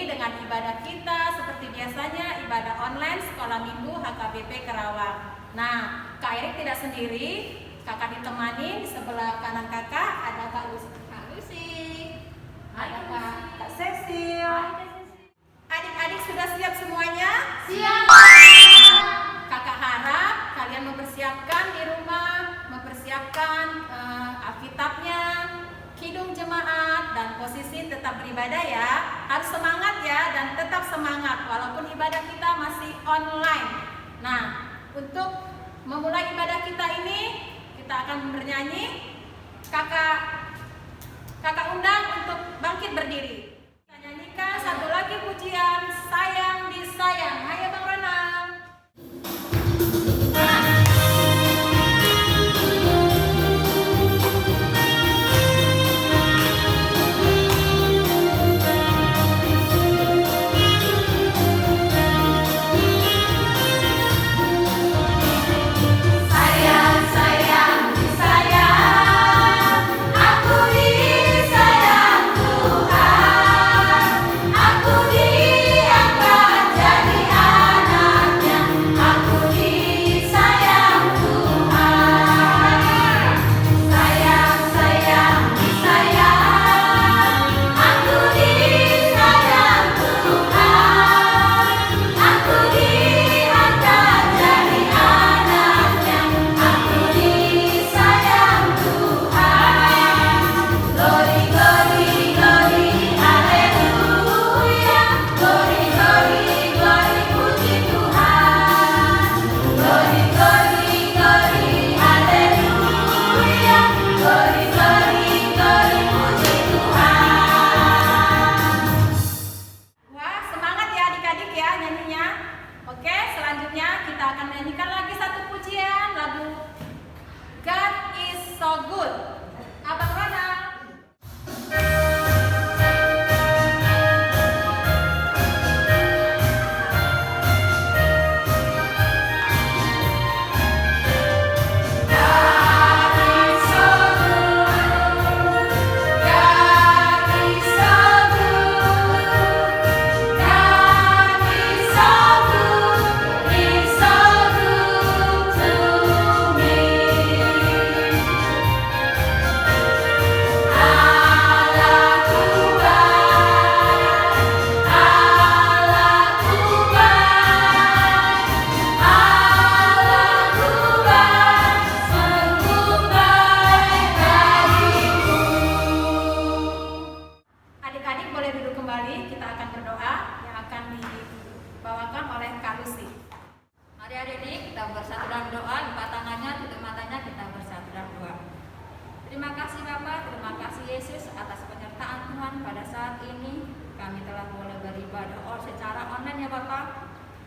kembali dengan ibadah kita seperti biasanya, ibadah online Sekolah Minggu HKBP Kerawang. Nah, Kak Erik tidak sendiri, kakak ditemani. Di sebelah kanan kakak ada Kak Lucy, ada Kak Cecil. Adik-adik sudah siap semuanya? Siap. Kakak harap kalian mempersiapkan di rumah, mempersiapkan Alkitabnya, kidung jemaat, dan posisi tetap beribadah ya. Harus semangat ya, dan tetap semangat walaupun ibadah kita masih online. Nah, untuk memulai ibadah kita ini, kita akan bernyanyi. Kakak undang untuk bangkit berdiri. Kita nyanyikan satu lagi pujian, Sayang Disayang. Ayo Bang Ronald.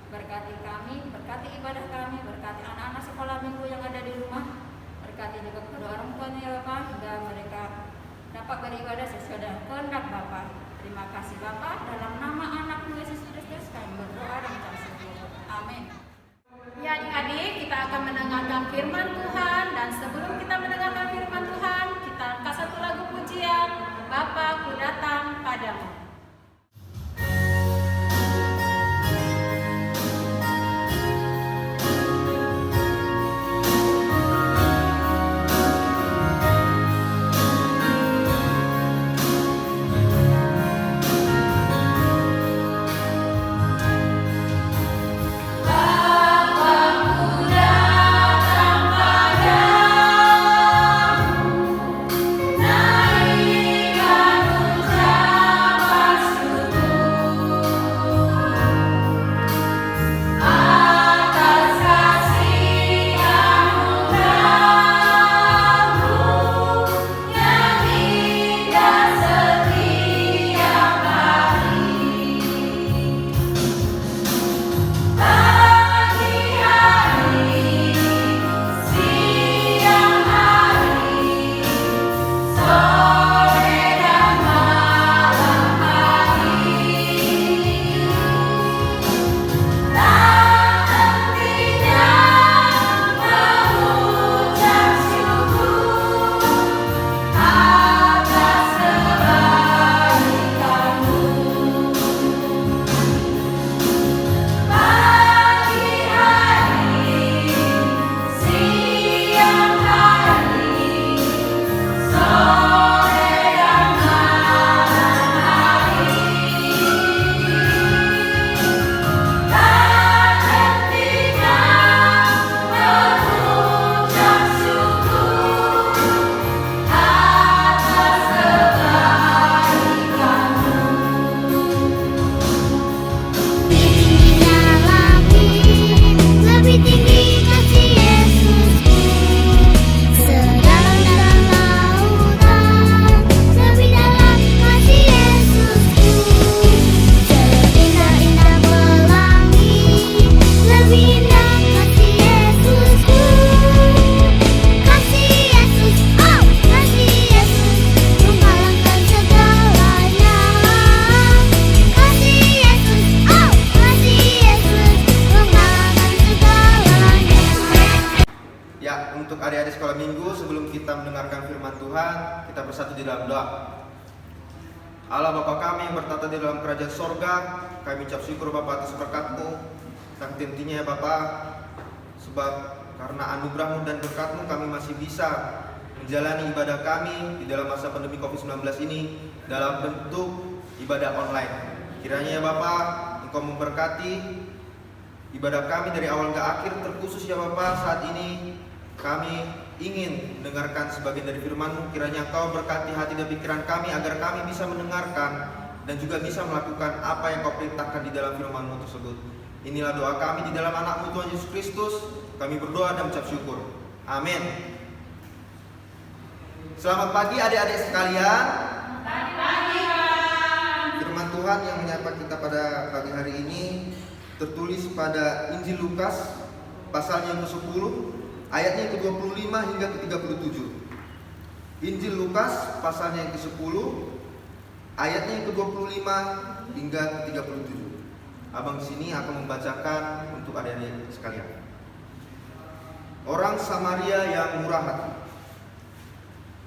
Berkati kami, berkati ibadah kami, berkati anak-anak sekolah minggu yang ada di rumah. Berkati juga kedua orang tuanya ya Bapak, hingga mereka dapat beribadah sesuai dengan kehendak Bapak. Terima kasih Bapak, dalam nama anak-Mu Yesus Kristus kami berdoa dan mengucap syukur. Amin. Ya adik-adik, kita akan mendengarkan firman Tuhan, dan sebelum kita mendengarkan firman Tuhan, kita angkat satu lagu pujian, Bapa ku datang padamu. Bapa ku datang Tuhan, kita bersatu di dalam doa. Allah Bapa kami yang bertata di dalam kerajaan sorga, kami ucap syukur Bapa atas berkat-Mu. Dan intinya ya Bapa, sebab karena anugerah-Mu dan berkat-Mu kami masih bisa menjalani ibadah kami di dalam masa pandemi COVID-19 ini dalam bentuk ibadah online. Kiranya ya Bapa, Engkau memberkati ibadah kami dari awal ke akhir, terkhusus ya Bapa saat ini kami ingin mendengarkan sebagian dari firman-Mu. Kiranya Engkau berkati hati dan pikiran kami agar kami bisa mendengarkan dan juga bisa melakukan apa yang Kau perintahkan di dalam firman-Mu tersebut. Inilah doa kami di dalam anak-Mu Tuhan Yesus Kristus. Kami berdoa dan mengucap syukur. Amin. Selamat pagi adik-adik sekalian. Firman Tuhan yang menyapa kita pada pagi hari ini tertulis pada Injil Lukas pasalnya yang ke-10, ayatnya yang ke-25 hingga ke-37. Injil Lukas pasalnya yang ke-10, ayatnya yang ke-25 hingga ke-37. Abang sini akan membacakan untuk adik-adik sekalian. Orang Samaria yang murah hati.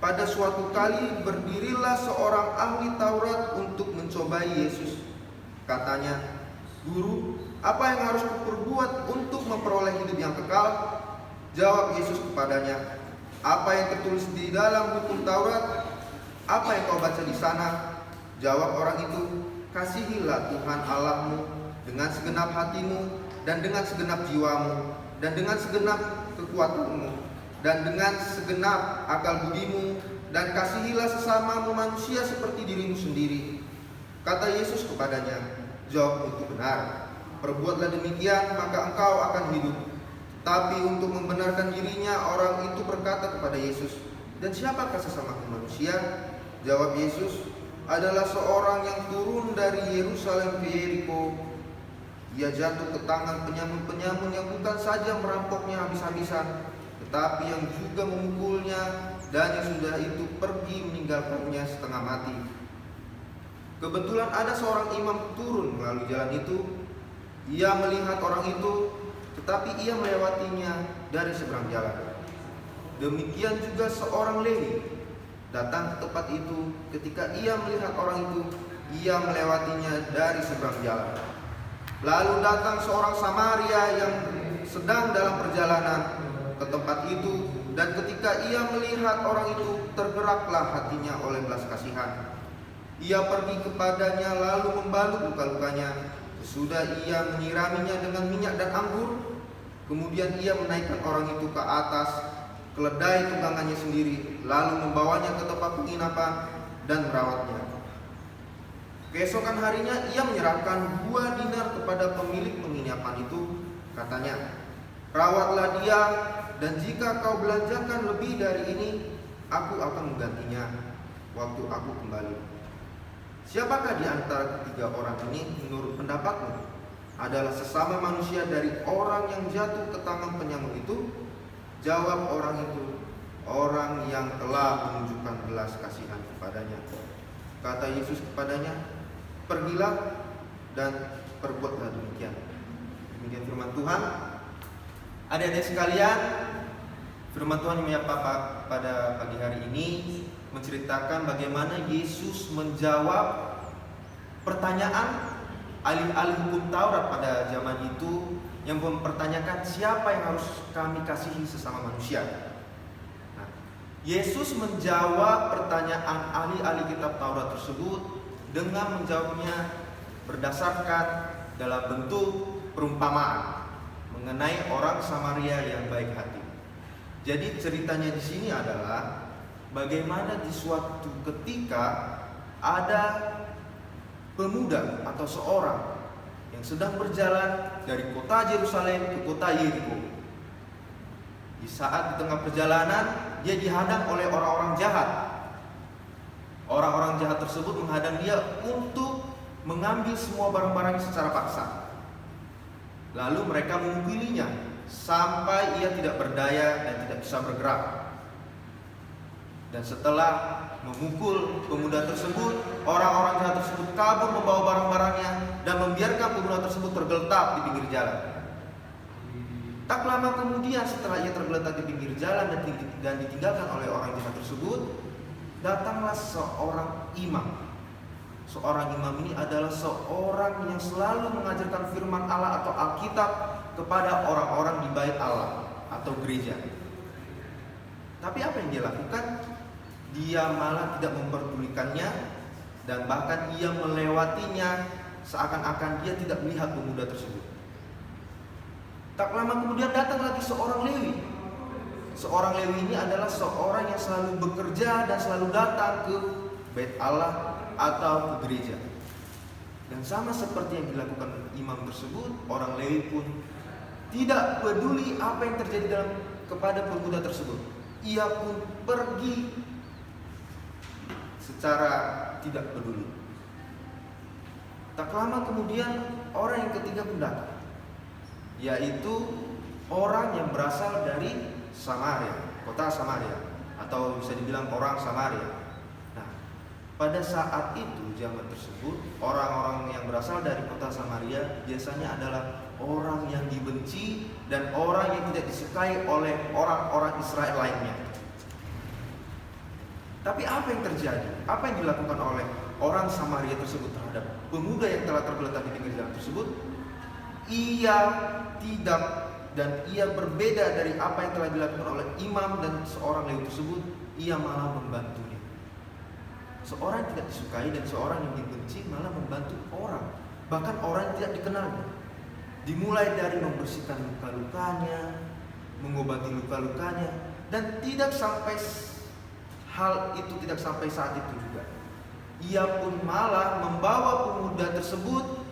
Pada suatu kali berdirilah seorang ahli Taurat untuk mencobai Yesus. Katanya, "Guru, apa yang harus kuperbuat untuk memperoleh hidup yang kekal?" Jawab Yesus kepadanya, "Apa yang tertulis di dalam hukum Taurat? Apa yang kau baca di sana?" Jawab orang itu, "Kasihilah Tuhan Allahmu dengan segenap hatimu, dan dengan segenap jiwamu, dan dengan segenap kekuatanmu, dan dengan segenap akal budimu, dan kasihilah sesamamu manusia seperti dirimu sendiri." Kata Yesus kepadanya, "Jawabmu itu benar. Perbuatlah demikian, maka engkau akan hidup." Tapi untuk membenarkan dirinya, orang itu berkata kepada Yesus, "Dan siapakah sesamaku manusia?" Jawab Yesus, "Adalah seorang yang turun dari Yerusalem ke Yeriko. Ia jatuh ke tangan penyamun-penyamun yang bukan saja merampoknya habis-habisan, tetapi yang juga memukulnya, dan yang sudah itu pergi meninggalkannya setengah mati. Kebetulan ada seorang imam turun melalui jalan itu. Ia melihat orang itu, tetapi ia melewatinya dari seberang jalan. Demikian juga seorang Lewi datang ke tempat itu. Ketika ia melihat orang itu, ia melewatinya dari seberang jalan. Lalu datang seorang Samaria yang sedang dalam perjalanan ke tempat itu, dan ketika ia melihat orang itu, tergeraklah hatinya oleh belas kasihan. Ia pergi kepadanya lalu membalut luka-lukanya. Sesudah ia menyiraminya dengan minyak dan anggur, kemudian ia menaikkan orang itu ke atas keledai tunggangannya sendiri, lalu membawanya ke tempat penginapan dan merawatnya. Keesokan harinya ia menyerahkan 2 dinar kepada pemilik penginapan itu. Katanya, "Rawatlah dia, dan jika kau belanjakan lebih dari ini, aku akan menggantinya waktu aku kembali." Siapakah di antara ketiga orang ini menurut pendapatmu adalah sesama manusia dari orang yang jatuh ke tangan penyamun itu? Jawab orang itu, "Orang yang telah menunjukkan belas kasihan kepadanya." Kata Yesus kepadanya, "Pergilah dan perbuatlah demikian." Demikian firman Tuhan. Adik-adik sekalian, firman Tuhan yang menyapa pada pagi hari ini menceritakan bagaimana Yesus menjawab pertanyaan ahli-ahli hukum Taurat pada zaman itu yang mempertanyakan siapa yang harus kami kasihi sesama manusia. Nah, Yesus menjawab pertanyaan ahli-ahli kitab Taurat tersebut dengan menjawabnya berdasarkan dalam bentuk perumpamaan mengenai orang Samaria yang baik hati. Jadi ceritanya di sini adalah bagaimana di suatu ketika ada pemuda atau seorang yang sedang berjalan dari kota Yerusalem ke kota Yeriko. Di saat di tengah perjalanan, dia dihadang oleh orang-orang jahat. Orang-orang jahat tersebut menghadang dia untuk mengambil semua barang-barangnya secara paksa. Lalu mereka memukulinya sampai ia tidak berdaya dan tidak bisa bergerak. Dan setelah memukul pemuda tersebut, orang-orang jahat tersebut kabur membawa barang-barangnya dan membiarkan pemuda tersebut tergeletak di pinggir jalan. Tak lama kemudian setelah ia tergeletak di pinggir jalan dan ditinggalkan oleh orang jahat tersebut, datanglah seorang imam. Seorang imam ini adalah seorang yang selalu mengajarkan firman Allah atau Alkitab kepada orang-orang di bait Allah atau gereja. Tapi apa yang dia lakukan? Dia malah tidak memperdulikannya, dan bahkan ia melewatinya seakan-akan dia tidak melihat pemuda tersebut. Tak lama kemudian datang lagi seorang Lewi. Seorang Lewi ini adalah seorang yang selalu bekerja dan selalu datang ke bait Allah atau ke gereja. Dan sama seperti yang dilakukan imam tersebut, orang Lewi pun tidak peduli apa yang terjadi kepada pemuda tersebut. Ia pun pergi secara tidak peduli. Tak lama kemudian orang yang ketiga pun datang, yaitu orang yang berasal dari Samaria, kota Samaria, atau bisa dibilang orang Samaria. Nah, pada saat itu, zaman tersebut, orang-orang yang berasal dari kota Samaria biasanya adalah orang yang dibenci dan orang yang tidak disukai oleh orang-orang Israel lainnya. Tapi apa yang terjadi? Apa yang dilakukan oleh orang Samaria tersebut terhadap pemuda yang telah tergeletak di pinggir jalan tersebut? Ia tidak, dan ia berbeda dari apa yang telah dilakukan oleh imam dan seorang Lewi tersebut. Ia malah membantunya. Seorang yang tidak disukai dan seorang yang dibenci malah membantu orang, bahkan orang yang tidak dikenalnya. Dimulai dari membersihkan luka-lukanya, mengobati luka-lukanya, dan tidak sampai hal itu tidak sampai saat itu juga. Ia pun malah membawa pemuda tersebut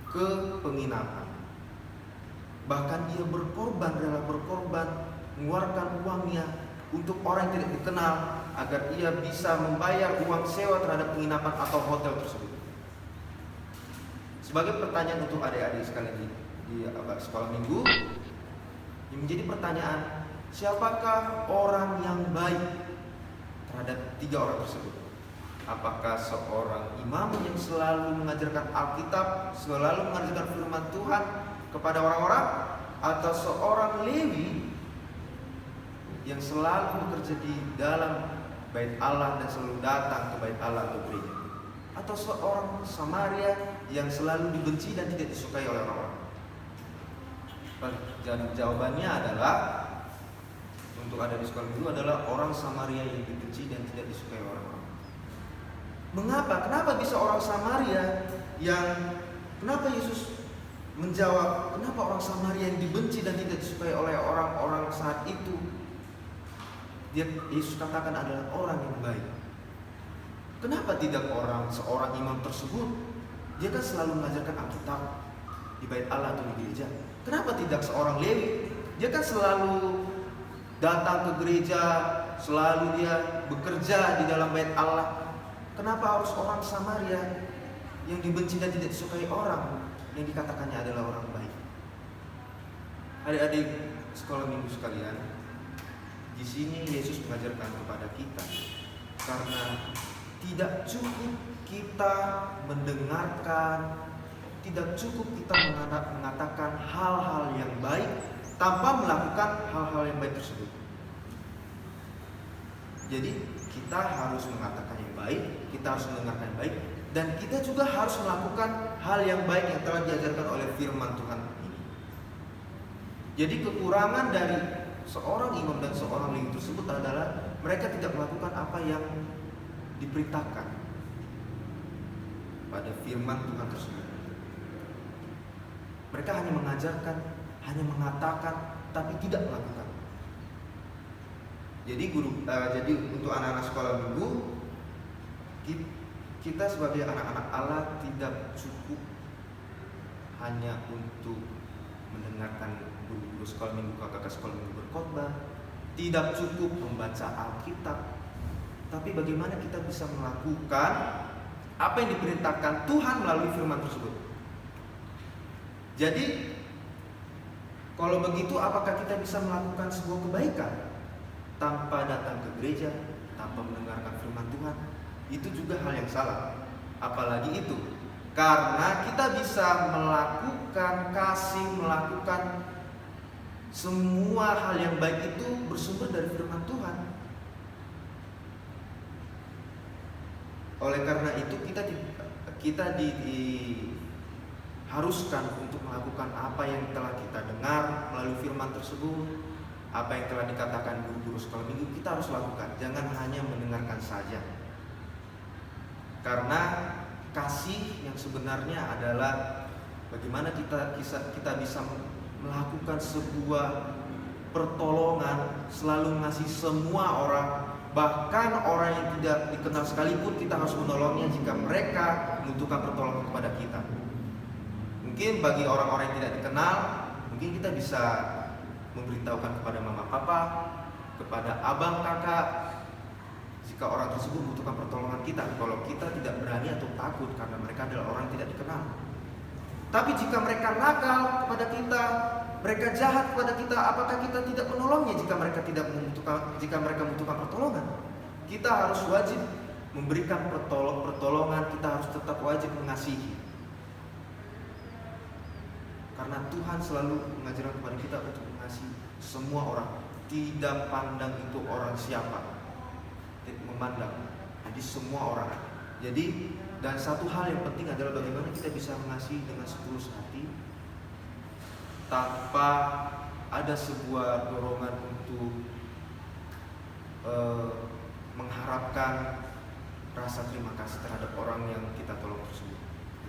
ke penginapan. Bahkan ia berkorban, rela berkorban, mengeluarkan uangnya untuk orang yang tidak dikenal agar ia bisa membayar uang sewa terhadap penginapan atau hotel tersebut. Sebagai pertanyaan untuk adik-adik sekalian di sekolah minggu, yang menjadi pertanyaan, siapakah orang yang baik terhadap tiga orang tersebut? Apakah seorang imam yang selalu mengajarkan Alkitab, selalu mengajarkan firman Tuhan kepada orang-orang, atau seorang Lewi yang selalu bekerja di dalam bait Allah dan selalu datang ke bait Allah atau gereja, atau seorang Samaria yang selalu dibenci dan tidak disukai oleh orang-orang? Jawabannya adalah, untuk ada di sekolah itu adalah orang Samaria yang dibenci dan tidak disukai oleh orang-orang. Mengapa? Kenapa bisa orang Samaria kenapa Yesus menjawab, kenapa orang Samaria yang dibenci dan tidak disukai oleh orang-orang saat itu? Yesus katakan adalah orang yang baik. Kenapa tidak seorang imam tersebut? Dia kan selalu mengajarkan Alkitab di bait Allah atau di gereja. Kenapa tidak seorang Lewi? Dia kan selalu datang ke gereja, selalu dia bekerja di dalam bait Allah. Kenapa harus orang Samaria yang dibenci dan tidak disukai orang, yang dikatakannya adalah orang baik? Adik-adik sekolah minggu sekalian, di sini Yesus mengajarkan kepada kita, karena tidak cukup kita mendengarkan, tidak cukup kita mengatakan hal-hal yang baik tanpa melakukan hal-hal yang baik tersebut. Jadi kita harus mengatakan yang baik, kita harus mendengarkan yang baik, dan kita juga harus melakukan hal yang baik yang telah diajarkan oleh firman Tuhan ini. Jadi kekurangan dari seorang imam dan seorang Lewi tersebut adalah mereka tidak melakukan apa yang diperintahkan pada firman Tuhan tersebut. Mereka hanya mengajarkan, hanya mengatakan, tapi tidak melakukan. Jadi jadi untuk anak-anak sekolah minggu, kita sebagai anak-anak Allah tidak cukup hanya untuk mendengarkan guru-guru sekolah minggu, kakak sekolah minggu berkhotbah, tidak cukup membaca Alkitab, tapi bagaimana kita bisa melakukan apa yang diperintahkan Tuhan melalui firman tersebut. Jadi kalau begitu, apakah kita bisa melakukan sebuah kebaikan tanpa datang ke gereja, tanpa mendengarkan firman Tuhan? Itu juga hal yang salah. Apalagi itu, karena kita bisa melakukan kasih, melakukan semua hal yang baik itu bersumber dari firman Tuhan. Oleh karena itu kita diharuskan untuk melakukan apa yang telah kita dengar melalui firman tersebut, apa yang telah dikatakan guru-guru sekolah minggu, kita harus lakukan. Jangan hanya mendengarkan saja. Karena kasih yang sebenarnya adalah bagaimana kita bisa melakukan sebuah pertolongan, selalu ngasih semua orang, bahkan orang yang tidak dikenal sekalipun kita harus menolongnya jika mereka membutuhkan pertolongan kepada kita. Mungkin bagi orang-orang yang tidak dikenal, mungkin kita bisa memberitahukan kepada mama papa, kepada abang kakak, jika orang tersebut membutuhkan pertolongan kita. Kalau kita tidak berani atau takut karena mereka adalah orang yang tidak dikenal. Tapi jika mereka nakal kepada kita, mereka jahat kepada kita, apakah kita tidak menolongnya jika mereka membutuhkan pertolongan? Kita harus wajib memberikan pertolongan, kita harus tetap wajib mengasihi. Karena Tuhan selalu mengajarkan kepada kita untuk mengasihi semua orang, tidak pandang itu orang siapa, memandang, jadi semua orang. Jadi dan satu hal yang penting adalah bagaimana kita bisa mengasihi dengan setulus hati, tanpa ada sebuah dorongan untuk mengharapkan rasa terima kasih terhadap orang yang kita tolong tersebut,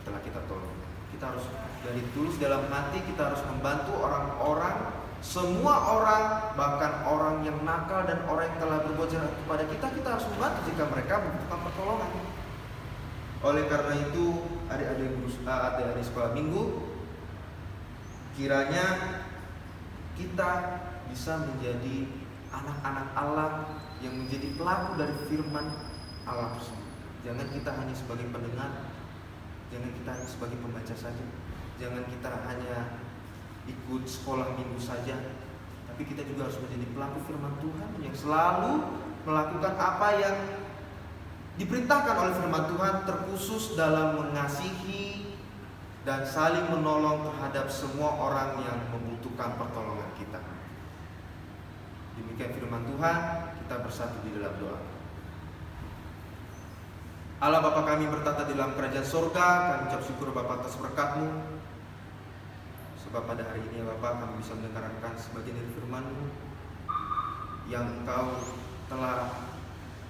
setelah kita tolong. Kita harus dari tulus dalam hati, kita harus membantu orang-orang, semua orang, bahkan orang yang nakal dan orang yang telah berbuat jahat kepada kita harus membantu jika mereka membutuhkan pertolongan. Oleh karena itu, adik-adik sekolah minggu, kiranya kita bisa menjadi anak-anak Allah yang menjadi pelaku dari firman Allah tersebut. Jangan kita hanya sebagai pendengar, jangan kita hanya sebagai pembaca saja, jangan kita hanya ikut sekolah minggu saja, tapi kita juga harus menjadi pelaku firman Tuhan yang selalu melakukan apa yang diperintahkan oleh firman Tuhan, terkhusus dalam mengasihi dan saling menolong terhadap semua orang yang membutuhkan pertolongan kita. Demikian firman Tuhan, kita bersatu di dalam doa. Allah Bapa kami bertata di dalam kerajaan surga, kami ucap syukur Bapa atas berkat-Mu. Sebab pada hari ini ya Bapa, kami bisa mendengarkan sebagian dari firman-Mu yang Engkau telah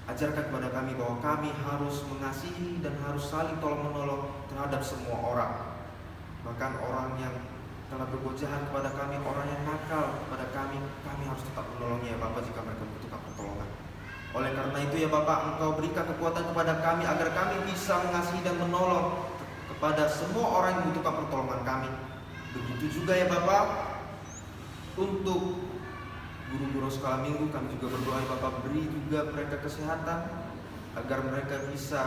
ajarkan kepada kami bahwa kami harus mengasihi dan harus saling tolong-menolong terhadap semua orang. Bahkan orang yang telah berbuat jahat kepada kami, orang yang nakal kepada kami harus tetap menolongnya ya Bapa jika mereka membutuhkan pertolongan. Oleh karena itu ya Bapak, Engkau berikan kekuatan kepada kami agar kami bisa mengasihi dan menolong kepada semua orang yang membutuhkan pertolongan kami. Begitu juga ya Bapak, untuk guru-guru sekolah minggu kami juga berdoa ya Bapak, beri juga mereka kesehatan agar mereka bisa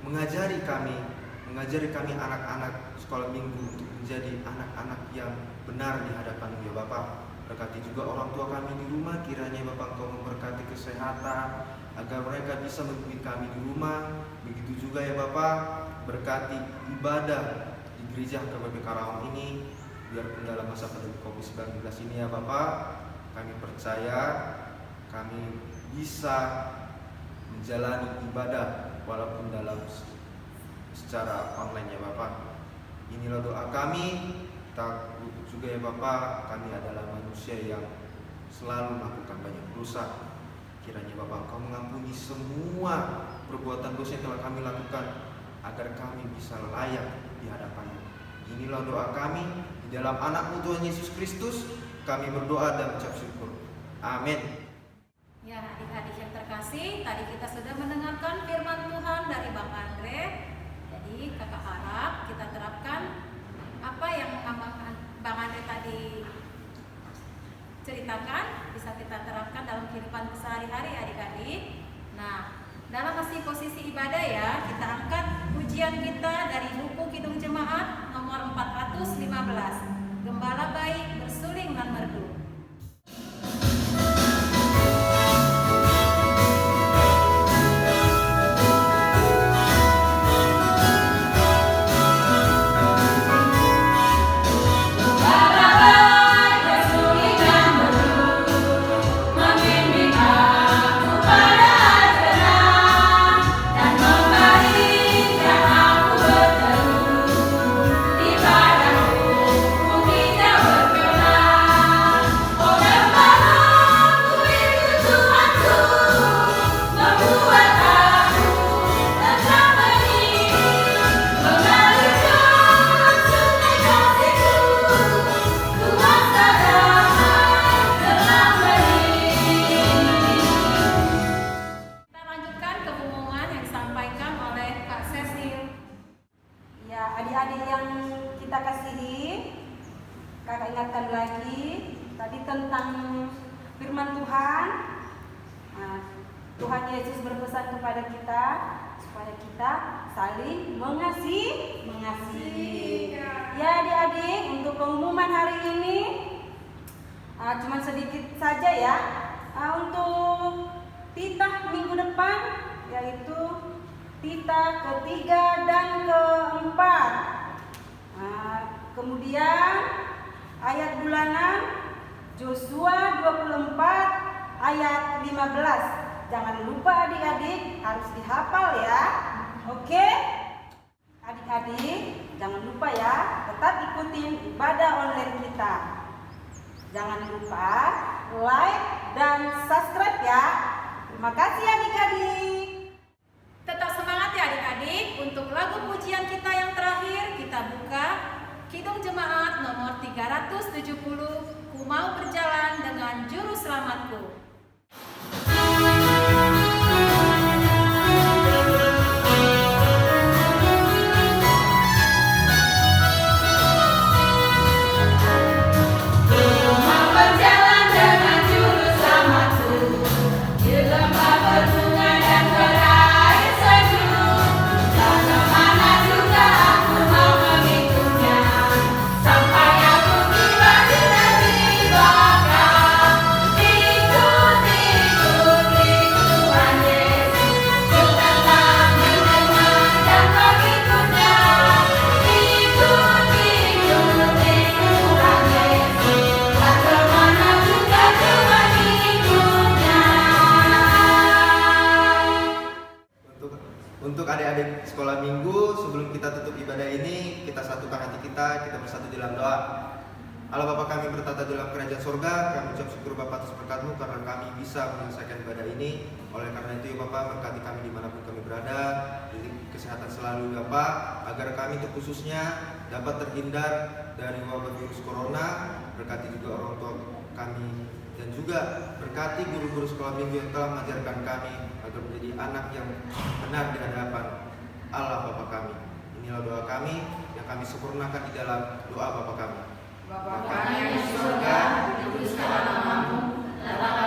mengajari kami anak-anak sekolah minggu untuk menjadi anak-anak yang benar di hadapan-Mu ya Bapak. Berkati juga orang tua kami di rumah, kiranya Bapak Engkau memberkati kesehatan agar mereka bisa memimpin kami di rumah. Begitu juga ya Bapak, berkati ibadah di gereja KBP Karawang ini, biarpun dalam masa pandemi COVID-19 ini ya Bapak, kami percaya kami bisa menjalani ibadah walaupun dalam secara online ya Bapak. Inilah doa kami. Takut juga ya Bapak, kami adalah manusia yang selalu melakukan banyak dosa. Kiranya Bapak Engkau mengampuni semua perbuatan dosa yang telah kami lakukan, agar kami bisa layak di hadapan-Mu. Inilah doa kami, di dalam anak-Mu Tuhan Yesus Kristus kami berdoa dan ucap syukur. Amin. Ya, adik-adik yang terkasih, tadi kita sudah mendengarkan firman Tuhan dari Bang Andre. Jadi kakak harap kita terapkan apa yang Bang Andre tadi ceritakan, bisa kita terapkan dalam kehidupan sehari-hari adik-adik. Nah, dalam masih posisi ibadah ya, kita angkat pujian kita dari buku Kidung Jemaat nomor 415, Gembala Baik Bersuling dan Merdu. Membimbing aku pada jalan ingatkan lagi tadi tentang firman Tuhan. Nah, Tuhan Yesus berpesan kepada kita supaya kita saling mengasihi. Ya adik-adik, untuk pengumuman hari ini cuma sedikit saja ya. Untuk titah minggu depan yaitu titah ketiga dan keempat. Kemudian ayat bulanan Yosua 24 ayat 15. Jangan lupa adik-adik harus dihafal ya. Oke? Adik-adik jangan lupa ya, tetap ikutin ibadah online kita. Jangan lupa like dan subscribe ya. Terima kasih adik-adik. Tetap semangat ya adik-adik. Untuk lagu pujian kita yang terakhir, kita buka Kidung Jemaat nomor 370, Ku Mau Berjalan Dengan Juru Selamatku. Untuk adik-adik sekolah minggu, sebelum kita tutup ibadah ini, kita satukan hati kita bersatu dalam doa. Allah Bapa kami bertata dalam kerajaan sorga, kami ucap syukur Bapa atas berkat-Mu karena kami bisa menyelesaikan ibadah ini. Oleh karena itu ya Bapa, berkati kami dimanapun kami berada, beri kesehatan selalu Bapa, agar kami terkhususnya dapat terhindar dari wabah virus corona. Berkati juga orang tua kami dan juga berkati guru-guru sekolah minggu yang telah mengajarkan kami agar menjadi anak yang benar di hadapan Allah Bapa kami. Inilah doa kami yang kami sempurnakan di dalam doa Bapa kami. Bapa kami yang di surga, dikuduskanlah namamu, datanglah